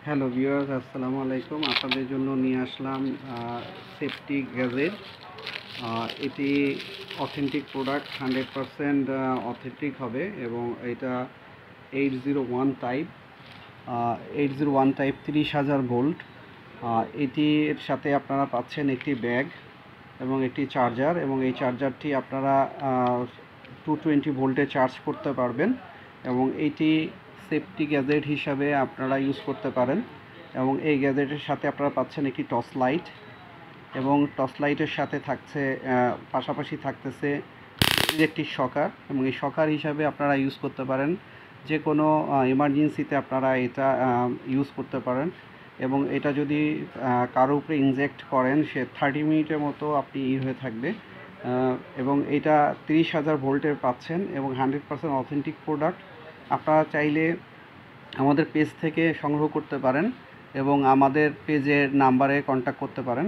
Hello viewers, আসসালামু আলাইকুম। আপনাদের জন্য নিয়ে আসলাম সেফটি গ্যাজেট। এটি অথেন্টিক প্রোডাক্ট, 100% অথেন্টিক হবে এবং এটা 801 টাইপ 30,000 ভোল্ট। এটির সাথে আপনারা পাচ্ছেন একটি ব্যাগ এবং একটি চার্জার, এবং এই চার্জারটি আপনারা 220 ভোল্টে চার্জ করতে পারবেন এবং এইটি সেফটি গ্যাজেট হিসাবে আপনারা ইউজ করতে পারেন। এবং এই গ্যাজেটের সাথে আপনারা পাচ্ছেন একটি টর্চ লাইট, এবং টর্চ লাইটের সাথে পাশাপাশি থাকতেছে ইলেকট্রিক শকার, এবং এই শকার হিসাবে আপনারা ইউজ করতে পারেন। যে কোনো এমার্জেন্সিতে আপনারা এটা ইউজ করতে পারেন। এবং এটা যদি কারো উপরে ইনজেক্ট করেন, সে 30 মিনিটের মতো আপনি হয়ে থাকবে। এবং এটা 30,000 ভোল্টের পাচ্ছেন এবং 100% অথেন্টিক প্রোডাক্ট। আপনারা চাইলে আমাদের পেজ থেকে সংগ্রহ করতে পারেন এবং আমাদের পেজের নাম্বারে কন্ট্যাক্ট করতে পারেন।